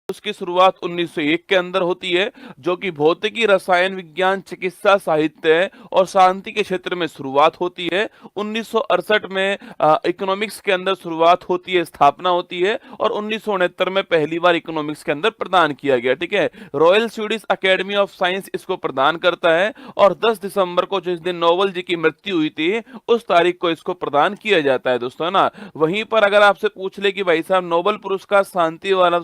उसकी शुरुआत 1901 के अंदर होती है, जो कि भौतिकी, रसायन विज्ञान, चिकित्सा, साहित्य और शांति के क्षेत्र में शुरुआत होती है। 1968 में इकोनॉमिक्स के अंदर शुरुआत होती है, स्थापना होती है, और 1969 में पहली बार इकोनॉमिक्स के अंदर प्रदान किया गया। ठीक है, royal Swedish academy of science इसको प्रदान करता है, और 10 दिसंबर को जिस दिन नोबेल जी की मृत्यु हुई थी, उस तारीख को इसको प्रदान किया जाता है दोस्तों, है ना। वहीं पर अगर आपसे पूछ ले कि भाई साहब नोबेल पुरस्कार शांति वाला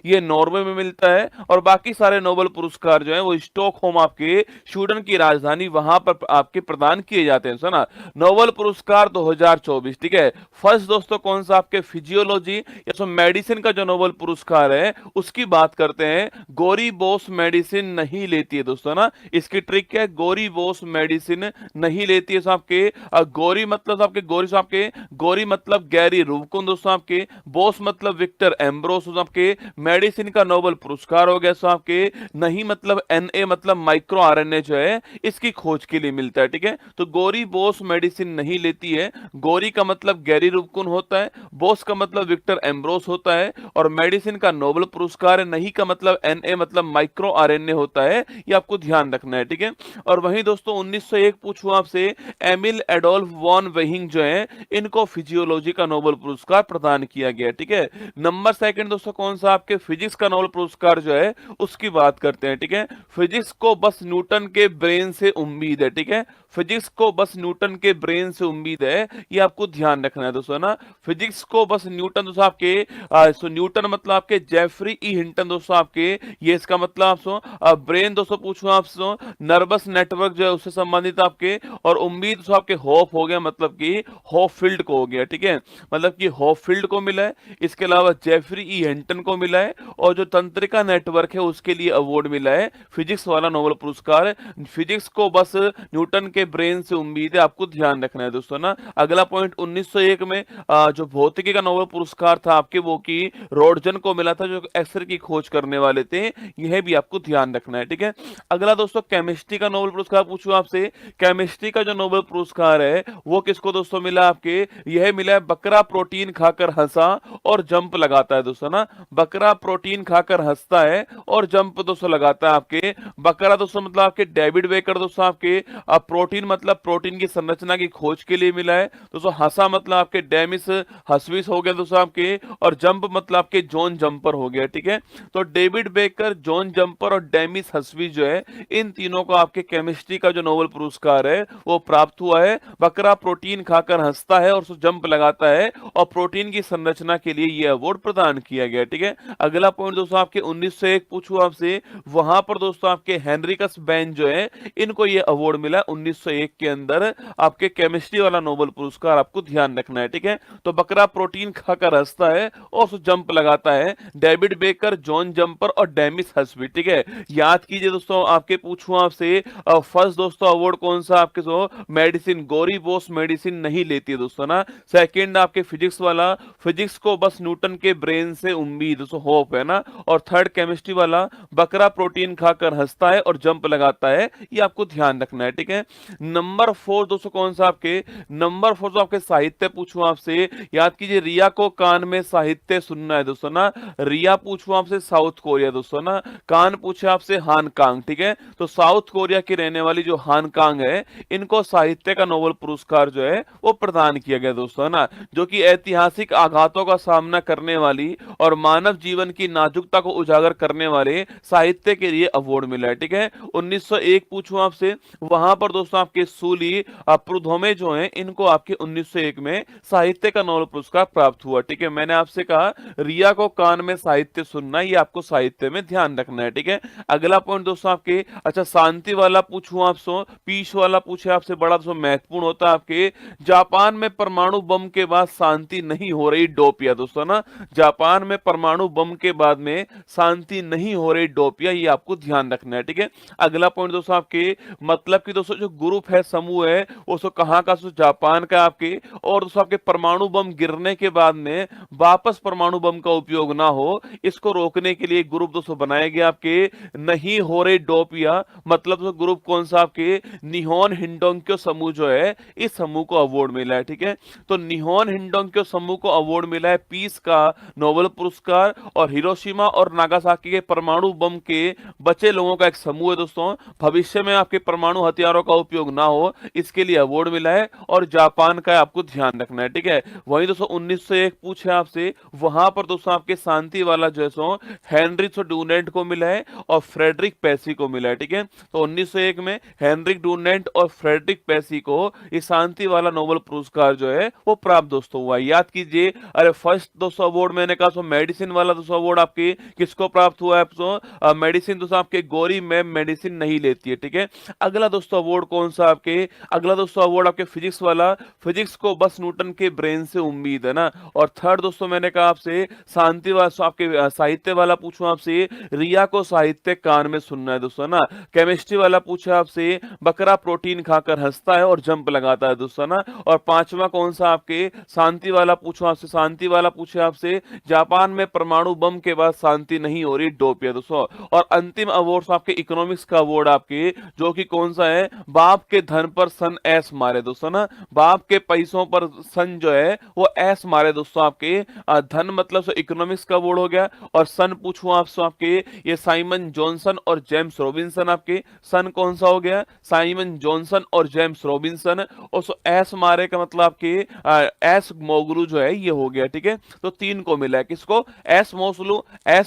ये नॉर्वे में मिलता है, और बाकी सारे नोबेल पुरस्कार जो है वो स्टॉकहोम, आपके स्वीडन की राजधानी, वहां पर आपके प्रदान किए जाते हैं, सुना। नोबेल पुरस्कार 2024, ठीक है। फर्स्ट दोस्तों कौन सा, आपके फिजियोलॉजी या तो मेडिसिन का जो नोबेल पुरस्कार है उसकी बात करते हैं। गोरी बोस मेडिसिन नहीं लेती है दोस्तों ना, इसकी ट्रिक क्या है, गोरी बोस मेडिसिन नहीं लेती है। आपके गोरी मतलब आपके गोरी मतलब गैरी रूबकुन दोस्तों, आपके बोस मतलब विक्टर एम्ब्रोस आपके, मेडिसिन का नोबेल पुरस्कार हो गया। सो आपके नहीं मतलब एनए मतलब माइक्रो आरएनए जो है इसकी खोज के लिए मिलता है। ठीक है, तो गोरी बोस मेडिसिन नहीं लेती है। गोरी का मतलब गैरी रूबकुन होता है, बोस का मतलब विक्टर एम्ब्रोस होता है, और मेडिसिन का नोबेल पुरस्कार है। नहीं का मतलब एनए मतलब माइक्रो आरएनए होता है, ये आपको ध्यान रखना है। ठीक है, और वहीं दोस्तों 1901 पूछूं आपसे, एमिल एडोल्फ वॉन वेहिंग जो है, इनको फिजियोलॉजी का नोबेल पुरस्कार प्रदान किया गया। ठीक है, नंबर सेकंड दोस्तों कौन सा, आपके फिजिक्स का नोबेल पुरस्कार जो है उसकी बात करते हैं। ठीक है, फिजिक्स को बस न्यूटन के ब्रेन से उम्मीद है। ठीक है, फिजिक्स को बस न्यूटन के ब्रेन से उम्मीद है, ये आपको ध्यान रखना है दोस्तों ना। फिजिक्स को बस न्यूटन दोस्तों आपके न्यूटन मतलब आपके जेफरी ई हिंटन दोस्तों, आपके ये इसका मतलब आपसे ब्रेन दोस्तों पूछूं आपसे, नर्वस नेटवर्क जो है उससे संबंधित आपके, और उम्मीद दोस्तों आपके होप हो गया, मतलब कि होप फील्ड को हो गया। ठीक है, मतलब कि होप फील्ड को मिला है, इसके अलावा जेफरी ई हिंटन को मिला है, और जो तंत्रिका नेटवर्क है उसके लिए अवार्ड मिला है, फिजिक्स वाला नोबेल पुरस्कार। फिजिक्स को बस न्यूटन के ब्रेन से उम्मीद है, आपको ध्यान रखना है दोस्तों ना। अगला पॉइंट 1901 में जो भौतिकी का नोबेल पुरस्कार था आपके, वो की रॉन्टगन को मिला था, जो एक्सरे की खोज करने वाले थे, यह भी आपको ध्यान रखना है। ठीक है, अगला दोस्तों केमिस्ट्री का नोबेल पुरस्कार पूछूं आपसे, केमिस्ट्री का जो नोबेल पुरस्कार है वो किसको दोस्तों मिला, आपके यह मिला है, बकरा प्रोटीन खाकर हंसा और जंप लगाता है दोस्तों ना। बकरा प्रोटीन खाकर हंसता है और जंप दोस्तों लगाता है। आपके बकरा दोस्तों मतलब आपके डेविड बेकर दोस्तों, आपके प्रोटीन मतलब प्रोटीन की संरचना की खोज के लिए मिला है दोस्तों। हंसा मतलब आपके डेमिस हस्विस हो गया दोस्तों आपके, और जंप मतलब आपके जॉन जंपर हो गया। ठीक है, तो डेविड बेकर, जॉन जंपर और डेमिस हस्विस जो है, इन तीनों को आपके केमिस्ट्री का जो नोबेल पुरस्कार है वो प्राप्त हुआ है। बकरा प्रोटीन खाकर हंसता है और जंप लगाता है, और प्रोटीन की संरचना के लिए यह अवार्ड प्रदान किया गया। ठीक है, अगला पॉइंट दोस्तों आपके 1901 पूछूं आपसे, वहां पर दोस्तों आपके हेनरिकस बेन जो है, इनको यह अवार्ड मिला 1901 के अंदर, आपके केमिस्ट्री वाला नोबेल पुरस्कार, आपको ध्यान रखना है। ठीक है, तो बकरा प्रोटीन खाकर हंसता है और जंप लगाता है, डेविड बेकर, जॉन जंपर और डेमिस हस्बी। ठीक है, याद कीजिए दोस्तों, आपके पूछूं आपसे फर्स्ट दोस्तों अवार्ड कौन सा, आपके मेडिसिन, गोरी बोस मेडिसिन नहीं लेती है दोस्तों ना। सेकंड आपके फिजिक्स वाला, फिजिक्स को बस न्यूटन के ब्रेन से उम्मीद दोस्तों, होप है ना। और थर्ड केमिस्ट्री वाला, बकरा प्रोटीन खाकर हंसता है और जंप लगाता है, ये आपको ध्यान रखना है। ठीक है, नंबर 4 दोस्तों कौन सा, आपके नंबर 4 तो आपके साहित्य पूछूं आपसे, याद कीजिए, रिया को कान में साहित्य सुनना है दोस्तों ना। रिया पूछूं आपसे साउथ कोरिया दोस्तों ना, कान पूछे आपसे हानकांग। ठीक है, तो साउथ कोरिया की रहने वाली जो हानकांग है, इनको साहित्य का नोबेल पुरस्कार जो है वो प्रदान किया गया दोस्तों, है ना, जो कि ऐतिहासिक आघातों का सामना करने वाली और मानव जीवन की नाजुकता को उजागर करने वाले साहित्य के लिए अवार्ड मिला है। ठीक है, 1901 पूछूं आपसे, वहां पर दोस्तों आपके सूली प्रुधोमे जो हैं, इनको आपके 1901 में साहित्य का नोबेल पुरस्कार प्राप्त हुआ। ठीक है, मैंने आपसे कहा रिया को कान में साहित्य सुनना, ये आपको साहित्य में ध्यान रखना है। ठीक है, अगला पॉइंट दोस्तों आपके, अच्छा शांति वाला पूछूं आपसे, पीस वाला पूछे आपसे, बड़ा दोस्तों महत्वपूर्ण होता है। आपके जापान में परमाणु बम के बाद शांति नहीं हो रही, डोपिया दोस्तों ना। जापान में परमाणु बम के बाद में शांति नहीं हो रही, डोपिया, ये आपको ध्यान रखना है। ठीक है, अगला पॉइंट दोस्तों आपके, मतलब कि दोस्तों जो गुरु ग्रुप है, समूह है, वो सो कहाँ का, सो जापान का आपके। और दोस्तों आपके परमाणु बम गिरने के बाद में वापस परमाणु बम का उपयोग ना हो, इसको रोकने के लिए ग्रुप दोस्तों बनाया गया आपके, नहीं हो रहे डोपिया, मतलब तो ग्रुप कौन सा आपके, निहोन हिंडोंक्यो समूह जो है, इस समूह को अवार्ड मिला है। ठीक है, तो निहोन हिंडोंक्यो समूह को अवार्ड मिला है पीस का नोबेल पुरस्कार। और हिरोशिमा और नागासाकी के परमाणु बम के बचे लोगों का एक समूह है दोस्तों, भविष्य में आपके परमाणु हथियारों का उपयोग ना हो, इसके लिए अवार्ड मिला है। और जापान का आपको ध्यान रखना है। ठीक है, वहीं दोस्तों 1901 पूछे आपसे, वहां पर दोस्तों आपके शांति वाला जो है सो हेनरिच डूनेंट को मिला है और फ्रेडरिक पेसी को मिला है। ठीक है, तो 1901 में हेनरिक डूनेंट और फ्रेडरिक पेसी को ये शांति वाला नोबेल पुरस्कार जो है वो प्राप्त दोस्तों हुआ। याद कीजिए, अरे फर्स्ट दोस्तों अवार्ड मैंने कहा सो मेडिसिन वाला दोस्तों अवार्ड आपके किसको प्राप्त हुआ है, तो मेडिसिन दोस्तों आपके गौरी मैम मेडिसिन नहीं लेती है। ठीक है, अगला दोस्तों अवार्ड कौन सा आपके, अगला दोस्तों अवार्ड आपके फिजिक्स वाला, फिजिक्स को बस न्यूटन के ब्रेन से उम्मीद है ना। और थर्ड दोस्तों मैंने कहा आपसे शांति वाला आपके साहित्य वाला पूछूं आपसे, रिया को साहित्य कान में सुनना है दोस्तों ना। केमिस्ट्री वाला पूछा आपसे, बकरा प्रोटीन खाकर हंसता है और जंप लगाता है दोस्तों ना। और पांचवा कौन सा आपके, शांति वाला पूछो आपसे, शांति वाला पूछे आपसे, जापान में परमाणु बम के बाद शांति नहीं हो रही, डोपिया दोस्तों। और अंतिम अवार्ड आपके इकोनॉमिक्स का अवार्ड आपके, जो कि कौन सा है, बाप के धन पर सन ऐस मारे दोस्तों ना, बाप के पैसों पर सन जो है वो ऐस मारे दोस्तों आपके। धन मतलब सो इकोनॉमिक्स का अवार्ड हो गया। और सन पूछूं आपसे आपके, ये साइमन जॉनसन और जेम्स रॉबिन्सन आपके, सन कौन सा हो गया, साइमन जॉनसन और जेम्स रॉबिन्सन। और सो ऐस मारे का मतलब आपके एस मोगलू जो है ये हो गया। ठीक है, तो तीन को मिला है, किसको, एस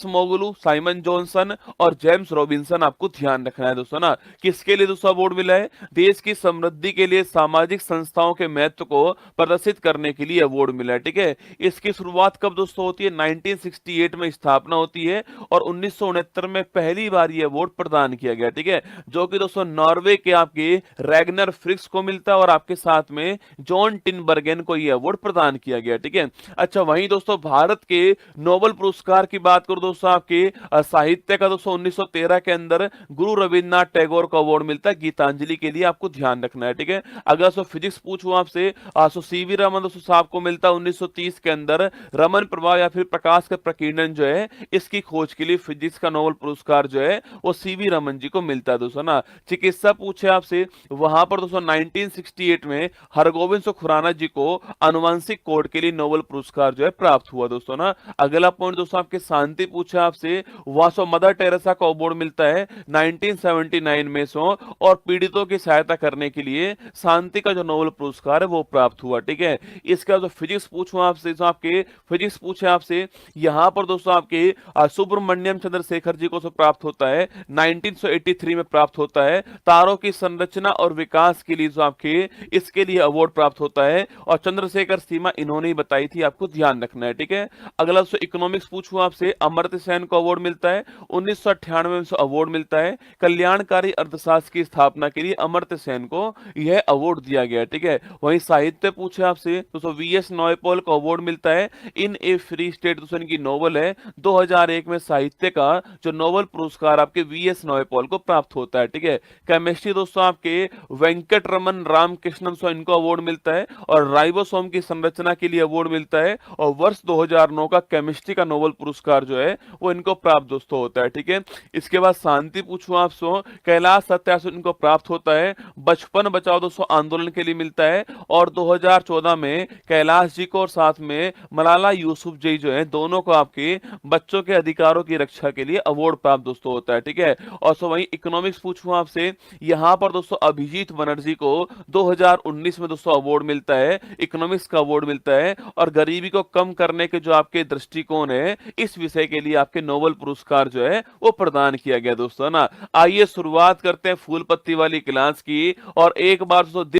मोगलू, साइमन जॉनसन और जेम्स रॉबिन्सन, आपको ध्यान रखना है दोस्तों ना। किसके लिए दोस्तों अवार्ड मिला है, देश की समृद्धि के लिए सामाजिक संस्थाओं के महत्व को प्रदर्शित करने के लिए अवार्ड मिला है। ठीक है, इसकी शुरुआत कब दोस्तों होती है, 1968 में स्थापना होती है और 1969 में पहली बार ये अवार्ड प्रदान किया गया। ठीक है, जो कि दोस्तों नॉर्वे के आपके रैगनर फ्रिक्स को मिलता है और आपके साथ में जॉन टिनबर्गेन को यह अवार्ड प्रदान किया गया। ठीक है, अच्छा वहीं दोस्तों भारत के नोबेल पुरस्कार की बात करो दोस्तों, आपके साहित्य का दोस्तों 1913 के अंदर गुरु रविन्द्रनाथ टैगोर को अवार्ड मिलता है गीतांजलि के लिए, आपको ध्यान रखना है। ठीक है, अगर सो फिजिक्स पूछूं आपसे, सो सीवी रमन दोस्तों साहब को मिलता है 1930 के अंदर, रमन प्रभाव या फिर प्रकाश का प्रकीर्णन जो है, इसकी खोज के लिए फिजिक्स का नोबेल पुरस्कार जो है वो सीवी रमन जी को मिलता है दोस्तों ना। चिकित्सा पूछे आपसे, वहां पर दोस्तों 1968 में हरगोविंद खुराना जी को आनुवंशिक कोड के लिए नोबेल पुरस्कार जो है प्राप्त हुआ दोस्तों ना। अगला पॉइंट दोस्तों आपके शांति पूछा आपसे, वहां सो मदर टेरेसा को अवार्ड मिलता है 1979 में सो, और पीड़ितों की सहायता करने के लिए शांति का जो नोबेल पुरस्कार है वो प्राप्त हुआ। ठीक है, इसका जो फिजिक्स पूछूं आपसे, तो आपके फिजिक्स पूछे आपसे, यहां पर दोस्तों आपके सुब्रमण्यम चंद्रशेखर जी को प्राप्त होता है 1983 में प्राप्त होता है, तारों की संरचना और विकास के लिए जो आपके इसके लिए अवार्ड प्राप्त होता है। और चंद्रशेखर सीमा इन्होंने ही बताई थी, आपको ध्यान रखना है। ठीक है, अगला दोस्तों इकोनॉमिक्स पूछूं आपसे, अमर्त्य सेन को अवार्ड मिलता है 1998 में अवार्ड मिलता है, कल्याणकारी अर्थशास्त्र की स्थापना के लिए अमर्त्य सेन को यह अवार्ड दिया गया। ठीक है, वहीं साहित्य पूछे आपसे, दोस्तों वीएस नॉयपॉल को अवार्ड मिलता है इन ए फ्री स्टेट, दोस्तों इनकी नोवेल है, 2001 में साहित्य का जो नोबेल पुरस्कार आपके वीएस नॉयपॉल को प्राप्त होता है। ठीक है, केमिस्ट्री दोस्तों आपके वेंकट रमन रामकृष्णन सो इनको अवार्ड मिलता है और राइबोसोम की संरचना के लिए अवार्ड मिलता है, और वर्ष 2009 का केमिस्ट्री का नोबेल पुरस्कार जो है वो इनको प्राप्त दोस्तों होता है। ठीक है, इसके बाद शांति पूछूं आपसे, कैलाश सत्यार्थी इनको प्राप्त होता है, बचपन बचाओ दोस्तों आंदोलन के लिए मिलता है, और 2014 में कैलाश जी को और साथ में मलाला यूसुफजई जो है दोनों को आपके बच्चों के अधिकारों की रक्षा के लिए अवार्ड प्राप्त दोस्तों होता है। ठीक है, और सो वहीं इकोनॉमिक्स पूछूं आपसे, यहां पर दोस्तों अभिजीत बनर्जी को 2019 में दोस्तों अवार्ड मिलता है, इकोनॉमिक्स का अवार्ड मिलता है, और गरीबी को कम करने के जो आपके दृष्टिकोण है इस विषय के लिए आपके नोबेल पुरस्कार जो है वो प्रदान किया गया दोस्तों ना। आइए शुरुआत करते हैं फूल पत्ती वाली क्लास की, और एक बार दोस्तों